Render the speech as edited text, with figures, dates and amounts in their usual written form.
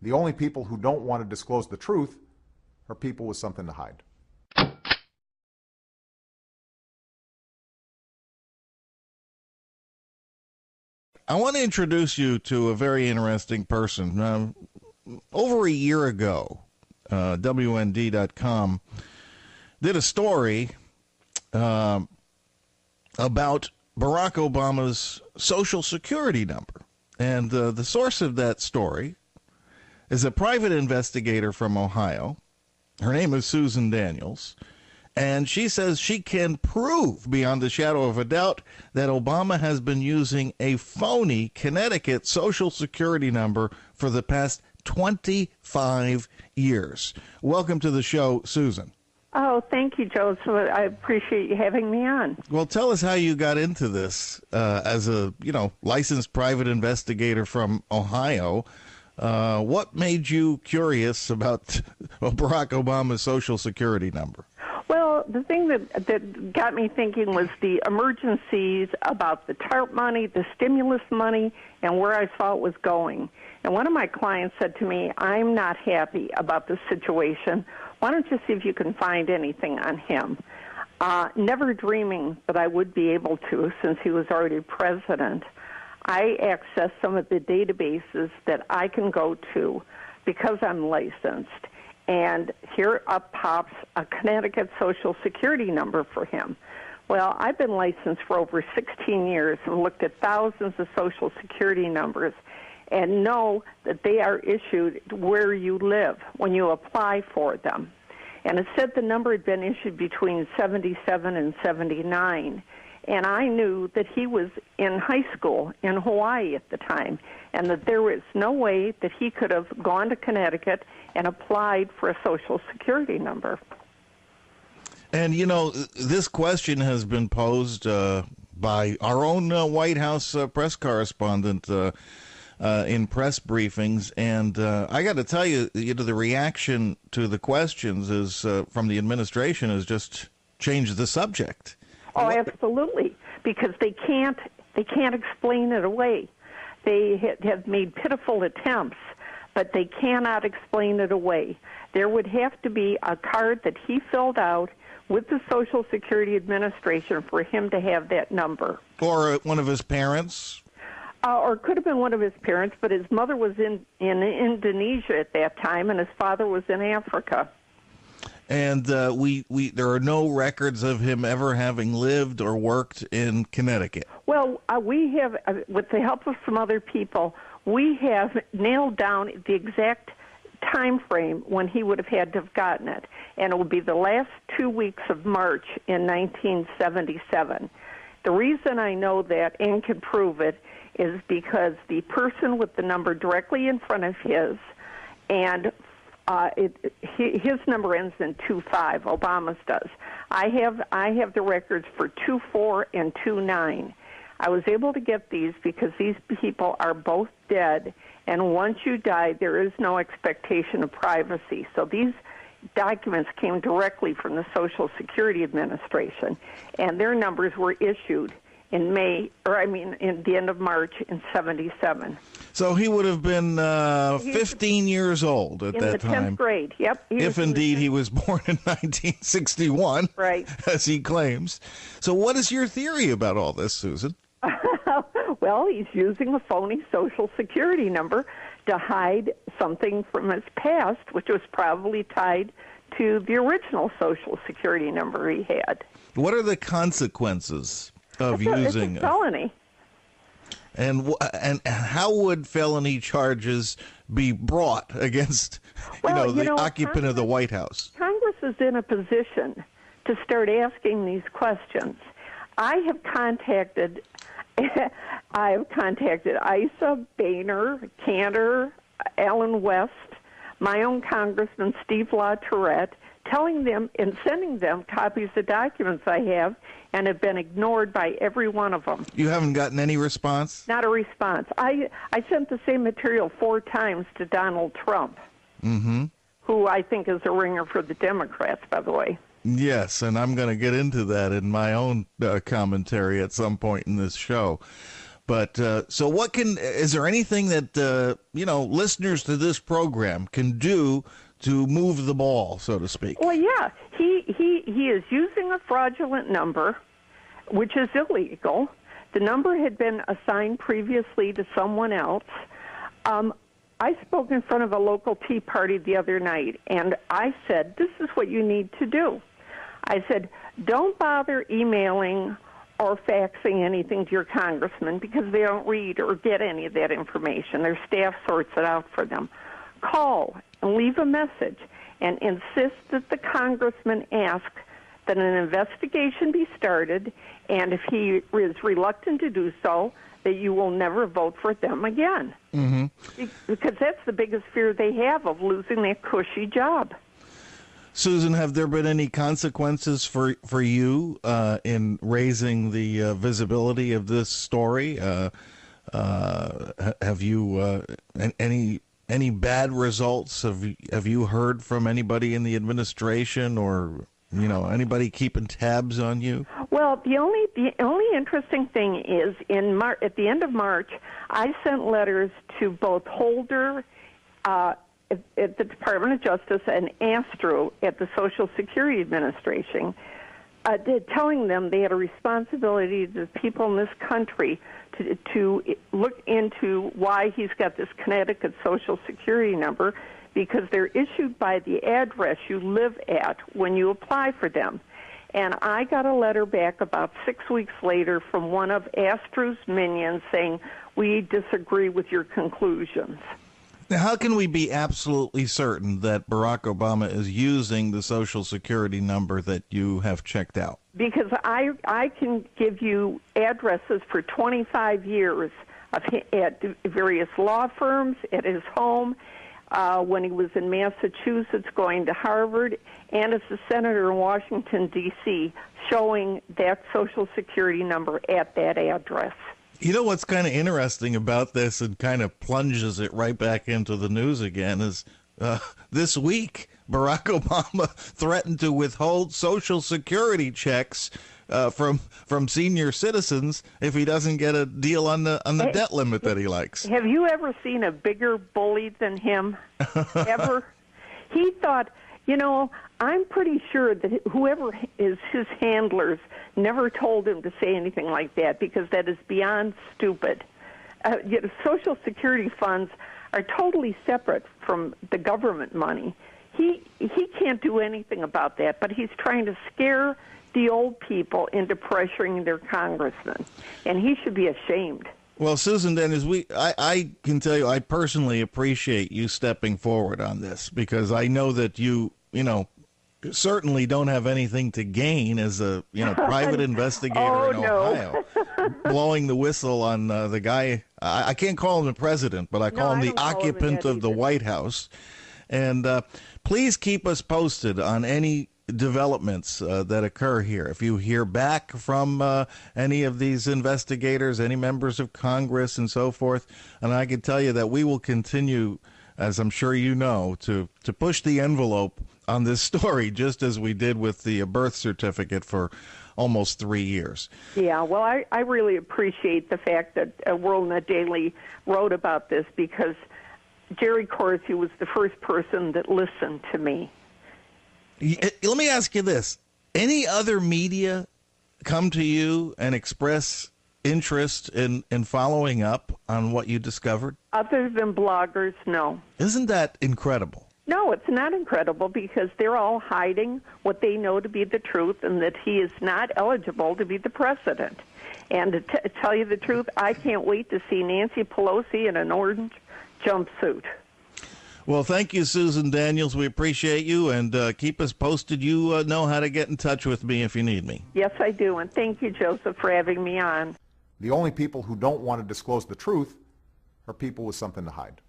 The only people who don't want to disclose the truth are people with something to hide. I want to introduce you to a very interesting person. Over a year ago, WND.com did a story about Barack Obama's Social Security number. And the source of that story is a private investigator from Ohio. Her name is Susan Daniels. And she says she can prove beyond a shadow of a doubt that Obama has been using a phony Connecticut Social Security number for the past 25 years. Welcome to the show, Susan. Oh, thank you, Joe. So I appreciate you having me on. Well, tell us how you got into this as a, licensed private investigator from Ohio. What made you curious about Barack Obama's Social Security number? Well, the thing that got me thinking was the emergencies about the TARP money, the stimulus money, and where I saw it was going. And one of my clients said to me, I'm not happy about this situation. Why don't you see if you can find anything on him? Never dreaming that I would be able to, since he was already president, I accessed some of the databases that I can go to because I'm licensed. And here up pops a Connecticut Social Security number for him. Well, I've been licensed for over 16 years and looked at thousands of Social Security numbers and know that they are issued where you live when you apply for them. And it said the number had been issued between 77 and 79. And I knew that he was in high school in Hawaii at the time, and that there was no way that he could have gone to Connecticut and applied for a Social Security number. And, this question has been posed by our own White House press correspondent in press briefings. And I got to tell you, the reaction to the questions is from the administration has just changed the subject. Oh, absolutely, because they can't explain it away. They have made pitiful attempts, but they cannot explain it away. There would have to be a card that he filled out with the Social Security Administration for him to have that number. Or one of his parents? Or it could have been one of his parents, but his mother was in Indonesia at that time, and his father was in Africa. And there are no records of him ever having lived or worked in Connecticut. Well, we have, with the help of some other people, we have nailed down the exact time frame when he would have had to have gotten it. And it will be the last 2 weeks of March in 1977. The reason I know that and can prove it is because the person with the number directly in front of his and his number ends in 25. Obama's does. I have the records for 24 and 29. I was able to get these because these people are both dead, and once you die, there is no expectation of privacy. So these documents came directly from the Social Security Administration, and their numbers were issued in in the end of March in 77. So he would have been 15 years old at that time. In the 10th grade, yep. If indeed he was born in 1961, right, as he claims. So what is your theory about all this, Susan? Well, he's using a phony Social Security number to hide something from his past, which was probably tied to the original Social Security number he had. What are the consequences of using it's a felony? And how would felony charges be brought against the occupant of the White House? Congress is in a position to start asking these questions. I have contacted Issa, Boehner, Cantor, Allen West, my own Congressman Steve LaTourette, telling them and sending them copies of documents I have, and have been ignored by every one of them. You haven't gotten any response? Not a response. I sent the same material 4 times to Donald Trump, who I think is a ringer for the Democrats, by the way. Yes, and I'm going to get into that in my own commentary at some point in this show. But so what is there anything that, listeners to this program can do to move the ball, so to speak? Well, yeah, he is using a fraudulent number, which is illegal. The number had been assigned previously to someone else. I spoke in front of a local Tea Party the other night, and I said, this is what you need to do. I said, don't bother emailing or faxing anything to your congressman because they don't read or get any of that information. Their staff sorts it out for them. Call and leave a message and insist that the congressman ask that an investigation be started, and if he is reluctant to do so, that you will never vote for them again. Mm-hmm. Because that's the biggest fear they have of losing that cushy job. Susan, have there been any consequences for you in raising the visibility of this story? Have you any bad results? Have you heard from anybody in the administration or anybody keeping tabs on you? Well, the only interesting thing is at the end of March, I sent letters to both Holder at the Department of Justice and Astro at the Social Security Administration, telling them they had a responsibility to the people in this country to look into why he's got this Connecticut Social Security number, because they're issued by the address you live at when you apply for them. And I got a letter back about 6 weeks later from one of Astro's minions saying, we disagree with your conclusions. Now, how can we be absolutely certain that Barack Obama is using the Social Security number that you have checked out? Because I can give you addresses for 25 years at various law firms, at his home, when he was in Massachusetts going to Harvard, and as a senator in Washington, D.C., showing that Social Security number at that address. You know what's kind of interesting about this and kind of plunges it right back into the news again is this week, Barack Obama threatened to withhold Social Security checks from senior citizens if he doesn't get a deal on the debt limit that he likes. Have you ever seen a bigger bully than him? Ever? He thought, I'm pretty sure that whoever is his handlers never told him to say anything like that, because that is beyond stupid. Social Security funds are totally separate from the government money. He can't do anything about that, but he's trying to scare the old people into pressuring their congressman, and he should be ashamed. Well, Susan Dennis, I can tell you I personally appreciate you stepping forward on this, because I know that you certainly don't have anything to gain as a private investigator in Ohio, blowing the whistle on the guy. I can't call him the president, but I call him the occupant of the White House. And please keep us posted on any developments that occur here. If you hear back from any of these investigators, any members of Congress and so forth, and I can tell you that we will continue, as I'm sure you know, to push the envelope on this story, just as we did with the birth certificate for almost 3 years. Yeah, well, I really appreciate the fact that WorldNet Daily wrote about this, because Jerry Corsi was the first person that listened to me. Let me ask you this. Any other media come to you and express interest in following up on what you discovered? Other than bloggers, no. Isn't that incredible? No, it's not incredible, because they're all hiding what they know to be the truth, and that he is not eligible to be the president. And to tell you the truth, I can't wait to see Nancy Pelosi in an orange jumpsuit. Well, thank you, Susan Daniels. We appreciate you, and keep us posted. You know how to get in touch with me if you need me. Yes, I do, and thank you, Joseph, for having me on. The only people who don't want to disclose the truth are people with something to hide.